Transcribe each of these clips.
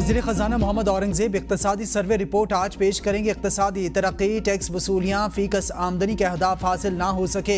वज़ीर ख़ज़ाना Mohammad Aurangzeb इक़्तिसादी survey report आज पेश करेंगे। इक़्तिसादी तरक्की, टैक्स वसूलियाँ, फ़ीकस आमदनी के अहदाफ हासिल ना हो सके।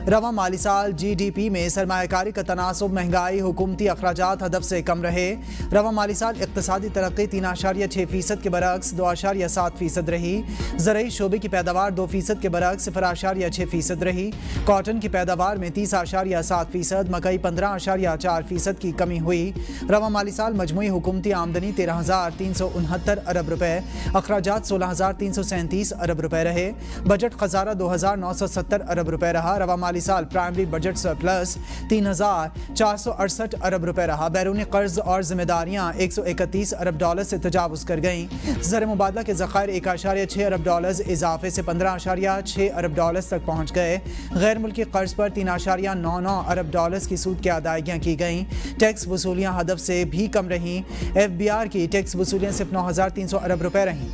रवा माली साल GDP में सरमायाकारी का तनासुब, महंगाई, हुकूमती अखराजात हदफ से कम रहे। रवा माली साल इक़्तिसादी तरक्की 3.6% के बरक्स 2.7% रही। ज़रई शोबे की पैदावार 2% के बरक्स 0.6% रही। कॉटन की पैदावार में 30.7%, मकई 15.4% की कमी हुई। रवा माली साल मजमूई हुकूमती आमदनी 13,369 अरब रुपए, अखराजात 16,337 अरब रुपए रहे। बजट खजारा 2,970 अरब रुपए रहा। रवा माली साल प्राइमरी बजट सरप्लस 3,468 अरब रुपए रहा। बैरूनी कर्ज और जिम्मेदारियां 131 अरब डॉलर से तजावुज़ कर गईं। ज़र मुबादला के ज़खायर 1.6 अरब डॉलर इजाफे से 15.6 अरब डॉलर तक पहुँच गए। गैर मुल्की कर्ज पर 3.99 अरब डॉलर की सूद की अदायगियाँ की गईं। टैक्स वसूलियाँ हदफ से भी कम रहीं। FBR की टैक्स वसूलियाँ सिर्फ 9,300 अरब रुपए रहीं।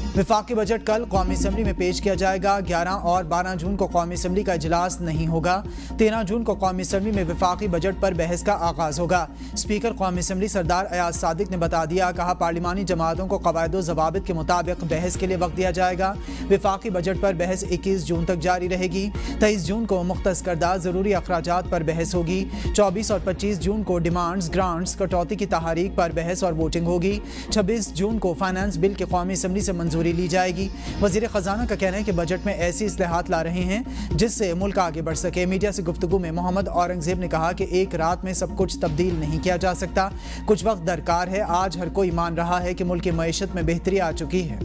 वफाकी बजट कल कौमी असम्बली में पेश किया जाएगा। 11 और 12 जून को कौमी असम्बली का इजलास नहीं होगा। 13 जून को कौमी असम्बली में वफाकी बजट पर बहस का आगाज़ होगा। स्पीकर कौमी असम्बली सरदार अयाज सादिक ने बता दिया, कहा पार्लिमानी जमातों को क़वायद ज़वाबित के मुताबिक बहस के लिए वक्त दिया जाएगा। वफाकी बजट पर बहस 21 जून तक जारी रहेगी। 23 जून को मुख्तस करदा ज़रूरी अखराजात पर बहस होगी। 24 और 25 जून को डिमांड्स, ग्रांट्स, कटौती की तहरीक पर बहस और वोटिंग होगी। 26 जून को फाइनेंस बिल के कौमी असम्बली से मंजूरी ली जाएगी। वज़ीर ख़ज़ाना का कहना है कि बजट में ऐसी इस्लाहात ला रहे हैं जिससे मुल्क आगे बढ़ सके। मीडिया से गुफ्तगू में मोहम्मद औरंगज़ेब ने कहा कि एक रात में सब कुछ तब्दील नहीं किया जा सकता, कुछ वक्त दरकार है। आज हर कोई मान रहा है कि मुल्क की मईशत में बेहतरी आ चुकी है।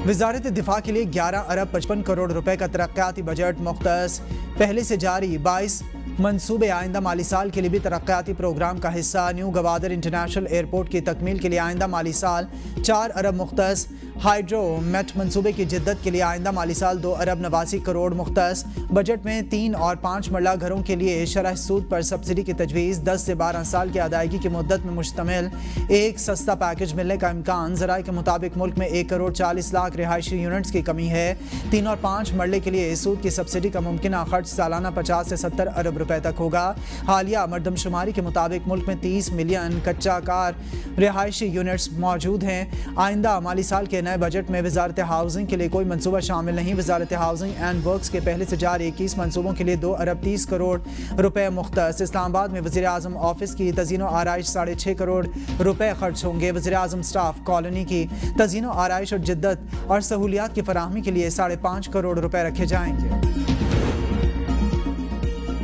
वज़ारत दिफा के लिए 11 अरब 55 करोड़ रुपए का तरक्याती बजट मुख्तस। पहले से जारी 22 मंसूबे आइंदा माली साल के लिए भी तरक्याती प्रोग्राम का हिस्सा। न्यू गवादर इंटरनेशनल एयरपोर्ट की तकमील के लिए आइंदा माली साल 4 अरब मुख्तस। हाइड्रो मेट मंसूबे की जिद्दत के लिए आइंदा माली साल 2 अरब 89 करोड़ मुख्तस। बजट में 3 और 5 मरला घरों के लिए शरह सूद पर सब्सिडी की तजवीज़। 10 से 12 साल की अदायगी की मुद्दत में मुश्तमिल एक सस्ता पैकेज मिलने का इम्कान। ज़राए के मुताबिक मुल्क में 1 करोड़ 40 लाख रिहायशी यूनिट्स की कमी है। 3 और 5 मरले के लिए सूद की सब्सिडी का मुमकिन खर्च सालाना 50 से 70 अरब रुपए तक होगा। हालिया मरदमशुमारी के मुताबिक मुल्क में 30 मिलियन कच्चा कार रिहायशी यूनिट्स मौजूद हैं। आइंदा माली साल के नए बजट में वजारत हाउसिंग के लिए कोई मंसूबा शामिल नहीं। वजारत हाउसिंग एंड वर्क्स के पहले से जारी 21 मंसूबों के लिए 2 अरब 30 करोड़ रुपए मुख्तस। इस्लामाबाद में वज़ीर आज़म ऑफिस की तज़ीनो आराइश 6.5 करोड़ रुपए खर्च होंगे। वज़ीर आज़म स्टाफ कॉलोनी की तज़ीनो आराइश और जिद्दत और सहूलियात की फराहमी के लिए 5.5 करोड़ रुपए रखे जाएंगे।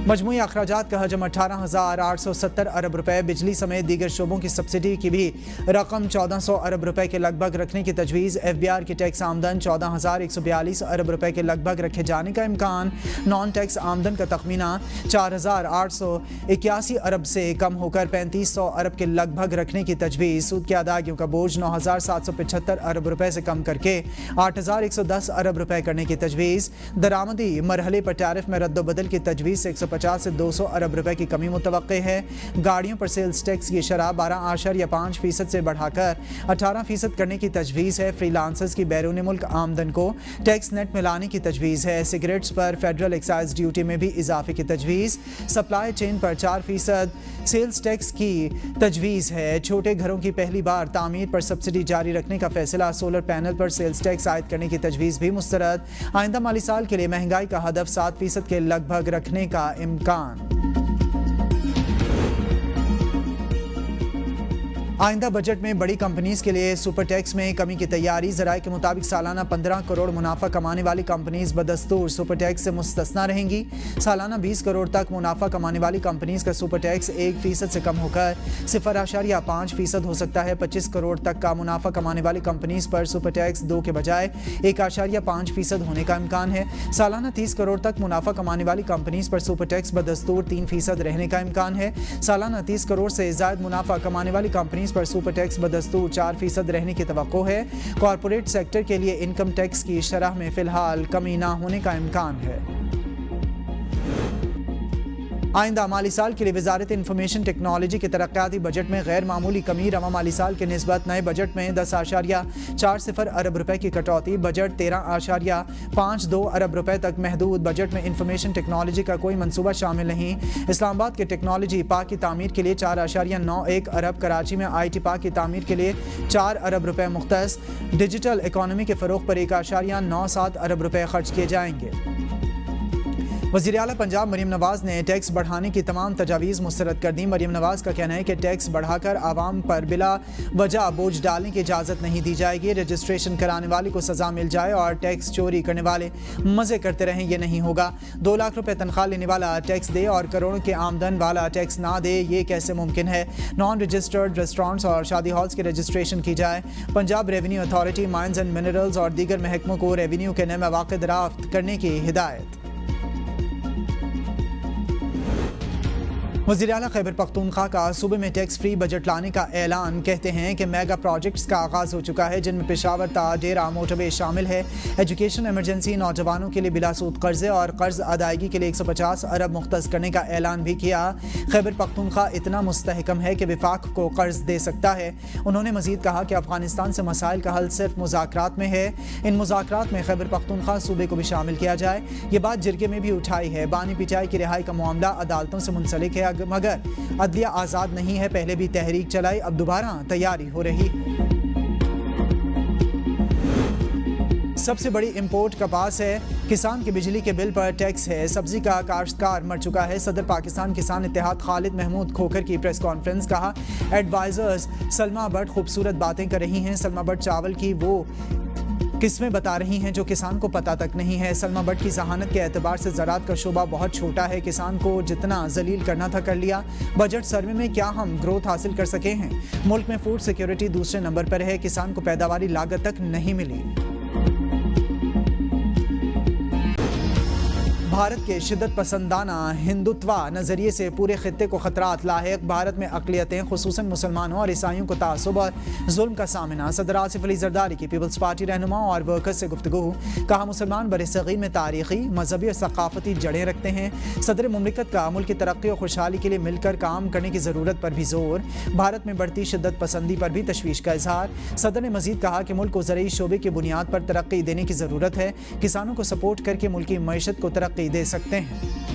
मजमूई अखराजात का हजम 18,870 अरब रुपए। बिजली समेत दीगर शोबों की सब्सिडी की भी रकम 1,400 अरब रुपए के लगभग रखने की तजवीज़। FBR की टैक्स आमदन 14,142 अरब रुपए के लगभग रखे जाने का इम्कान। नॉन टैक्स आमदन का तखमीना 4,881 अरब से कम होकर 3,500 अरब के लगभग रखने की तजवीज़। सूद की अदायगियों का बोझ 9,775 अरब रुपए से कम करके 8,110 अरब रुपए करने की तजवीज़। दरामदी मरहले पर टैरिफ में रद्दोबदल की तजवीज़ से 150 से 200 अरब रुपए की कमी मुतवक्के है। गाड़ियों पर सेल्स टैक्स की शरह 12.5% से बढ़ाकर 18% करने की तजवीज़ है। फ्रीलांसर्स की बैरून मुल्क आमदन को टैक्स नेट में लाने की तजवीज़ है। सिगरेट्स पर फेडरल एक्साइज ड्यूटी में भी इजाफे की तजवीज़। सप्लाई चेन पर 4% सेल्स टैक्स की तजवीज़ है। छोटे घरों की पहली बार तामीर पर सब्सिडी जारी रखने का फैसला। सोलर पैनल पर सेल्स टैक्स आयद करने की तजवीज़ भी मुस्तरद। आइंदा माली साल के लिए महंगाई का हदफ 7% के लगभग रखने का इम्कान। आइंदा बजट में बड़ी कंपनीज के लिए सुपर टैक्स में कमी की तैयारी। ज़राए के मुताबिक सालाना 15 करोड़ मुनाफा कमाने वाली कंपनीज बदस्तूर सुपर टैक्स से मुस्तस्ना रहेंगी। सालाना 20 करोड़ तक मुनाफा कमाने वाली कंपनीज का सुपर टैक्स 1% से कम होकर 0.5% हो सकता है। 25 करोड़ तक का मुनाफा कमाने वाली कंपनीज पर सुपर टैक्स 2 के बजाय 1.5% होने का इम्कान है। सालाना 30 करोड़ तक मुनाफा कमाने वाली कंपनीज पर सुपर टैक्स बदस्तूर 3% रहने का इम्कान है। सालाना 30 करोड़ से ज़ायद मुनाफा कमाने वाली कंपनीज पर सुपर टैक्स बदस्तूर 4% रहने की तवक्को है। कॉर्पोरेट सेक्टर के लिए इनकम टैक्स की शरह में फिलहाल कमी ना होने का इम्कान है। آئندہ مالی سال کے لیے وزارت انفارمیشن ٹیکنالوجی کے ترقیاتی بجٹ میں غیر معمولی کمی، رواں مالی سال کے نسبت نئے بجٹ میں 10.40 ارب روپے کی کٹوتی، بجٹ 13.52 ارب روپے تک محدود۔ بجٹ میں انفارمیشن ٹیکنالوجی کا کوئی منصوبہ شامل نہیں۔ اسلام آباد کے ٹیکنالوجی پارک کی تعمیر کے لیے 4.91 ارب، کراچی میں آئی ٹی پارک کی تعمیر کے لیے 4 ارب روپے مختص، ڈیجیٹل اکانومی کے فروغ پر 1.97 ارب روپے خرچ کیے جائیں گے۔ وزیر اعلیٰ پنجاب مریم نواز نے ٹیکس بڑھانے کی تمام تجاویز مسترد کر دی۔ مریم نواز کا کہنا ہے کہ ٹیکس بڑھا کر عوام پر بلا وجہ بوجھ ڈالنے کی اجازت نہیں دی جائے گی۔ رجسٹریشن کرانے والے کو سزا مل جائے اور ٹیکس چوری کرنے والے مزے کرتے رہیں، یہ نہیں ہوگا۔ 2 لاکھ روپے تنخواہ لینے والا ٹیکس دے اور کروڑوں کے آمدن والا ٹیکس نہ دے، یہ کیسے ممکن ہے؟ نان رجسٹرڈ ریسٹورانٹس اور شادی ہالز کی رجسٹریشن کی جائے۔ Punjab revenue authority, mines and minerals اور دیگر محکموں کو ریونیو کے نئے مواقع دریافت کرنے کی ہدایت۔ وزیر اعلیٰ خیبر پختونخوا کا صوبے میں ٹیکس فری بجٹ لانے کا اعلان، کہتے ہیں کہ میگا پروجیکٹس کا آغاز ہو چکا ہے، جن میں پشاور تا ڈیرہ موٹر وے شامل ہے۔ ایجوکیشن ایمرجنسی، نوجوانوں کے لیے بلا سود قرضے اور قرض ادائیگی کے لیے 150 ارب مختص کرنے کا اعلان بھی کیا۔ خیبر پختونخوا اتنا مستحکم ہے کہ وفاق کو قرض دے سکتا ہے۔ انہوں نے مزید کہا کہ افغانستان سے مسائل کا حل صرف مذاکرات میں ہے، ان مذاکرات میں خیبر پختونخوا صوبے کو بھی شامل کیا جائے۔ یہ بات جرگے میں بھی اٹھائی ہے۔ بانی پٹائی کی رہائی کا معاملہ عدالتوں سے منسلک ہے، مگر عدلیہ آزاد نہیں ہے۔ پہلے بھی تحریک چلائی، اب دوبارہ تیاری ہو رہی۔ سب سے بڑی امپورٹ کپاس ہے، کسان کے بجلی کے بل پر ٹیکس ہے، سبزی کا کاشتکار مر چکا ہے۔ صدر پاکستان کسان اتحاد خالد محمود کھوکھر کی پریس کانفرنس، کہا ایڈوائزرز سلما بٹ خوبصورت باتیں کر رہی ہیں، سلما بٹ چاول کی وہ قسمیں بتا رہی ہیں جو کسان کو پتہ تک نہیں ہے۔ سلما بٹ کی ذہانت کے اعتبار سے زراعت کا شعبہ بہت چھوٹا ہے، کسان کو جتنا ذلیل کرنا تھا کر لیا۔ بجٹ سروے میں کیا ہم گروتھ حاصل کر سکے ہیں؟ ملک میں فوڈ سیکیورٹی دوسرے نمبر پر ہے، کسان کو پیداواری لاگت تک نہیں ملی۔ بھارت کے شدت پسندانہ ہندوتوا نظریے سے پورے خطے کو خطرات لاحق، بھارت میں اقلیتیں خصوصاً مسلمانوں اور عیسائیوں کو تعصب اور ظلم کا سامنا۔ صدر آصف علی زرداری کی پیپلز پارٹی رہنماؤں اور ورکرز سے گفتگو، کہا مسلمان برصغیر میں تاریخی، مذہبی اور ثقافتی جڑیں رکھتے ہیں۔ صدر مملکت کا ملک کی ترقی اور خوشحالی کے لیے مل کر کام کرنے کی ضرورت پر بھی زور، بھارت میں بڑھتی شدت پسندی پر بھی تشویش کا اظہار۔ صدر نے مزید کہا کہ ملک کو زرعی شعبے کی بنیاد پر ترقی دینے کی ضرورت ہے، کسانوں کو سپورٹ کر کے ملکی معیشت کو ترقی دے سکتے ہیں۔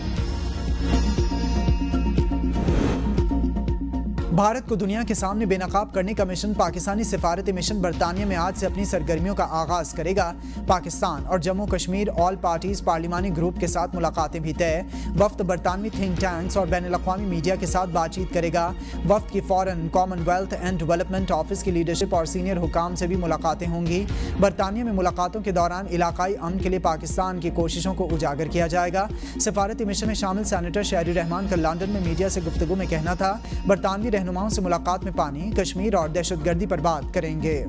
بھارت کو دنیا کے سامنے بے نقاب کرنے کا مشن، پاکستانی سفارتی مشن برطانیہ میں آج سے اپنی سرگرمیوں کا آغاز کرے گا۔ پاکستان اور جموں کشمیر آل پارٹیز پارلیمانی گروپ کے ساتھ ملاقاتیں بھی طے۔ وفد برطانوی تھنک ٹینکس اور بین الاقوامی میڈیا کے ساتھ بات چیت کرے گا۔ وفد کی foreign, common wealth and development office کی لیڈرشپ اور سینئر حکام سے بھی ملاقاتیں ہوں گی۔ برطانیہ میں ملاقاتوں کے دوران علاقائی امن کے لیے پاکستان کی کوششوں کو اجاگر کیا جائے گا۔ سفارتی مشن میں شامل سینیٹر شہری رحمان کا لندن میں میڈیا سے گفتگو میں کہنا تھا، برطانوی رہنماؤں سے ملاقات میں پانی، کشمیر اور دہشت گردی پر بات کریں گے۔